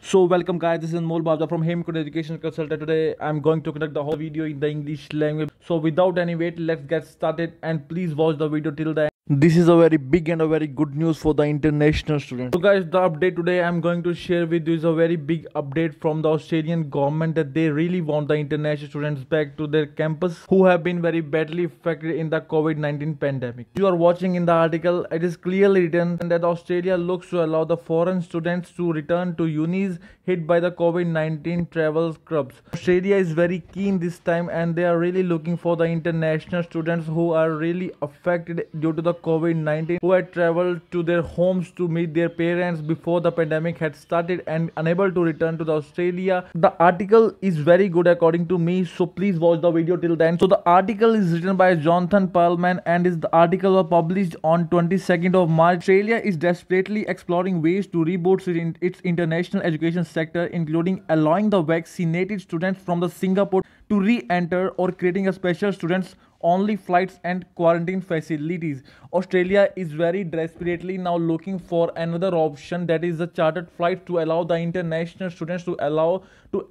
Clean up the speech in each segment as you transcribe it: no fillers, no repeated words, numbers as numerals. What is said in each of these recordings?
So welcome guys, this is Anmol Babda from Hemkund Education Consultant. Today I'm going to conduct the whole video in the English language. So without any wait, let's get started and please watch the video till the end. This is a very big and a very good news for the international students. So guys, the update today I'm going to share with you is a very big update from the Australian government that they really want the international students back to their campus who have been very badly affected in the COVID-19 pandemic. You are watching in the article, it is clearly written that Australia looks to allow the foreign students to return to unis hit by the COVID-19 travel curbs. Australia is very keen this time and they are really looking for the international students who are really affected due to the COVID-19 who had traveled to their homes to meet their parents before the pandemic had started and unable to return to the Australia. The article is very good according to me, so please watch the video till then. So the article is written by Jonathan Perlman and the article was published on 22nd of March. Australia is desperately exploring ways to reboot its international education sector, including allowing the vaccinated students from the Singapore to re-enter or creating a special students only flights and quarantine facilities. Australia is very desperately now looking for another option, that is the chartered flight to allow the international students to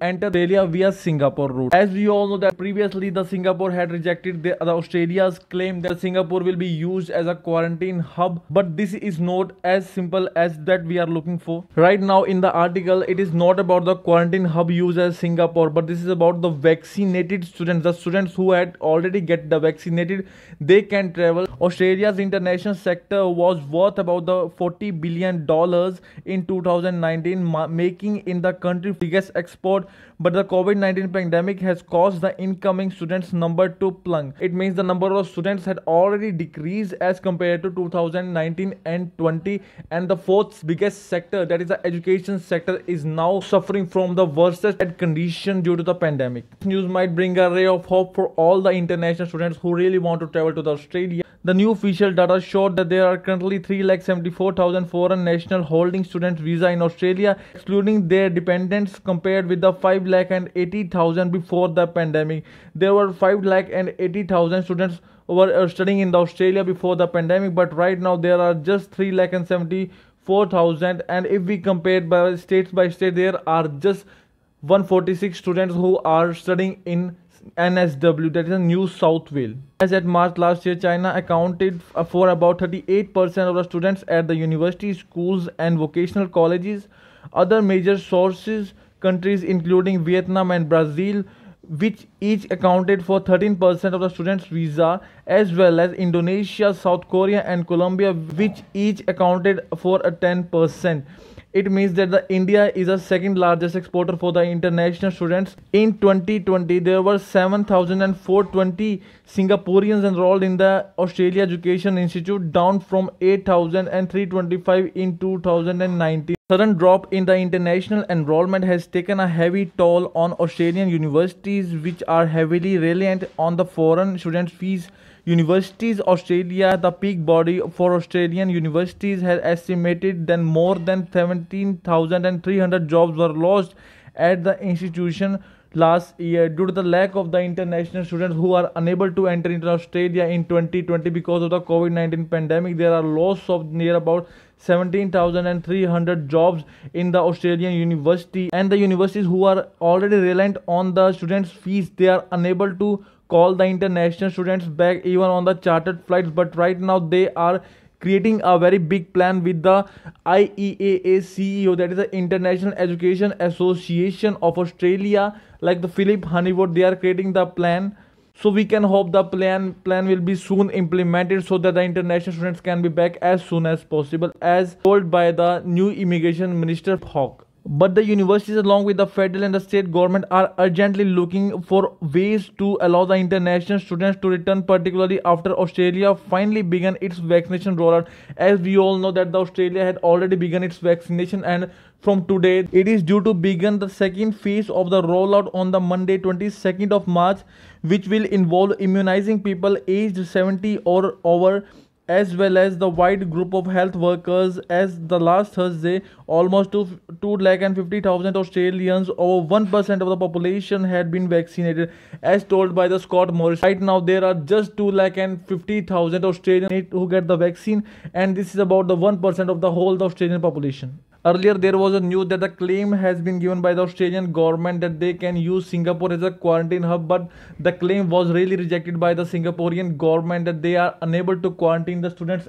enter Australia via Singapore route. As we all know that previously the Singapore had rejected the Australia's claim that Singapore will be used as a quarantine hub, but this is not as simple as that we are looking for. Right now in the article it is not about the quarantine hub used as Singapore, but this is about the vaccinated students, the students who had already get the vaccinated, they can travel. Australia's international sector was worth about the $40 billion in 2019, making in the country's biggest export, but the COVID-19 pandemic has caused the incoming students number to plummet. It means the number of students had already decreased as compared to 2019 and 20, and the fourth biggest sector, that is the education sector, is now suffering from the worst condition due to the pandemic. This news might bring a ray of hope for all the international students who really want to travel to Australia. The new official data showed that there are currently 374,000 foreign national holding students visa in Australia, excluding their dependents, compared with the 580,000 before the pandemic. There were 580,000 students were studying in Australia before the pandemic, but right now there are just 374,000, and if we compare by state, there are just 146 students who are studying in NSW, that is in New South Wales. As at March last year, China accounted for about 38% of the students at the university, schools and vocational colleges. Other major sources countries including Vietnam and Brazil, which each accounted for 13% of the students' visa, as well as Indonesia, South Korea and Colombia, which each accounted for a 10%. It means that the India is the second largest exporter for the international students. In 2020, there were 7,420 Singaporeans enrolled in the Australia Education Institute, down from 8,325 in 2019. Sudden drop in the international enrollment has taken a heavy toll on Australian universities, which are heavily reliant on the foreign students' fees. Universities Australia, the peak body for Australian universities, has estimated that more than 17,300 jobs were lost at the institution last year due to the lack of the international students who are unable to enter into Australia in 2020 because of the COVID-19 pandemic. There are loss of near about 17,300 jobs in the Australian university, and the universities who are already reliant on the students' fees, they are unable to call the international students back even on the chartered flights. But right now they are creating a very big plan with the IEAA CEO, that is the International Education Association of Australia, like the Philip Honeywood. They are creating the plan, so we can hope the plan will be soon implemented so that the international students can be back as soon as possible, as told by the new immigration minister Hawke. But the universities along with the federal and the state government are urgently looking for ways to allow the international students to return, particularly after Australia finally began its vaccination rollout. As we all know that the Australia had already begun its vaccination, and from today it is due to begin the second phase of the rollout on the Monday 22nd of March, which will involve immunizing people aged 70 or over, as well as the wide group of health workers. As the last Thursday, almost 250,000 Australians, over 1% of the population, had been vaccinated, as told by the Scott Morrison. Right now, there are just 250,000 Australians who get the vaccine, and this is about the 1% of the whole Australian population. Earlier, there was a news that the claim has been given by the Australian government that they can use Singapore as a quarantine hub, but the claim was really rejected by the Singaporean government that they are unable to quarantine the students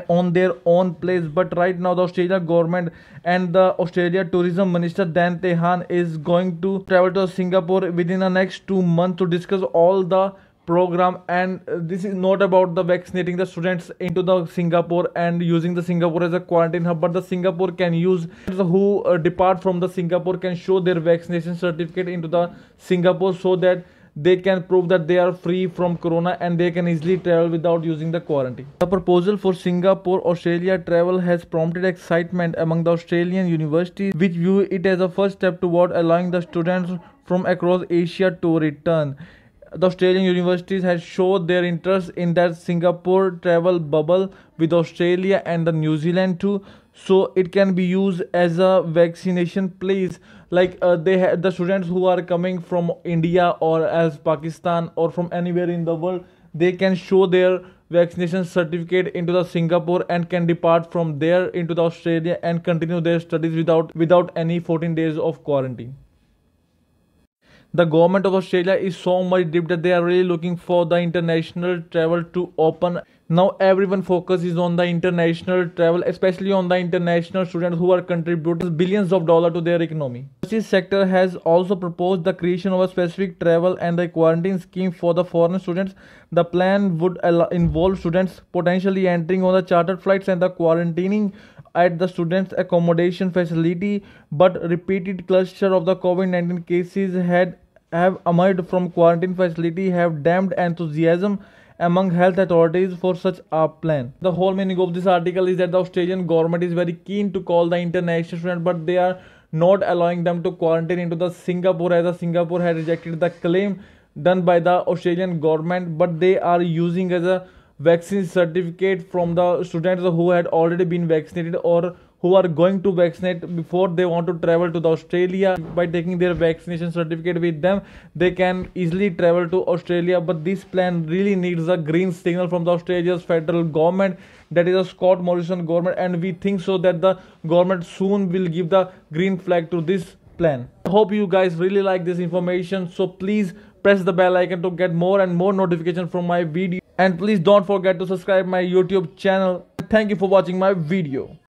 on their own place. But right now, the Australian government and the Australia Tourism Minister Dan Tehan is going to travel to Singapore within the next 2 months to discuss all the program. And this is not about the vaccinating the students into the Singapore and using the Singapore as a quarantine hub, but the Singapore can use who depart from the Singapore can show their vaccination certificate into the Singapore so that they can prove that they are free from corona and they can easily travel without using the quarantine. The proposal for Singapore Australia travel has prompted excitement among the Australian universities, which view it as a first step toward allowing the students from across Asia to return. The Australian universities has showed their interest in that Singapore travel bubble with Australia and the New Zealand too, so it can be used as a vaccination place. Like they had the students who are coming from India or as Pakistan or from anywhere in the world, they can show their vaccination certificate into the Singapore and can depart from there into the Australia and continue their studies without any 14 days of quarantine. The government of Australia is so much deep that they are really looking for the international travel to open. Now everyone focus is on the international travel, especially on the international students who are contributing billions of dollars to their economy. This sector has also proposed the creation of a specific travel and the quarantine scheme for the foreign students. The plan would involve students potentially entering on the chartered flights and the quarantining at the students' accommodation facility, but repeated cluster of the COVID-19 cases have emerged from quarantine facility have dampened enthusiasm among health authorities for such a plan. The whole meaning of this article is that the Australian government is very keen to call the international students, but they are not allowing them to quarantine into the Singapore, as the Singapore had rejected the claim done by the Australian government, but they are using as a vaccine certificate from the students who had already been vaccinated or who are going to vaccinate before they want to travel to the Australia. By taking their vaccination certificate with them, they can easily travel to Australia. But this plan really needs a green signal from the Australia's federal government, that is a Scott Morrison government, and we think so that the government soon will give the green flag to this plan. I hope you guys really like this information, so please press the bell icon to get more and more notifications from my video, and please don't forget to subscribe my YouTube channel. Thank you for watching my video.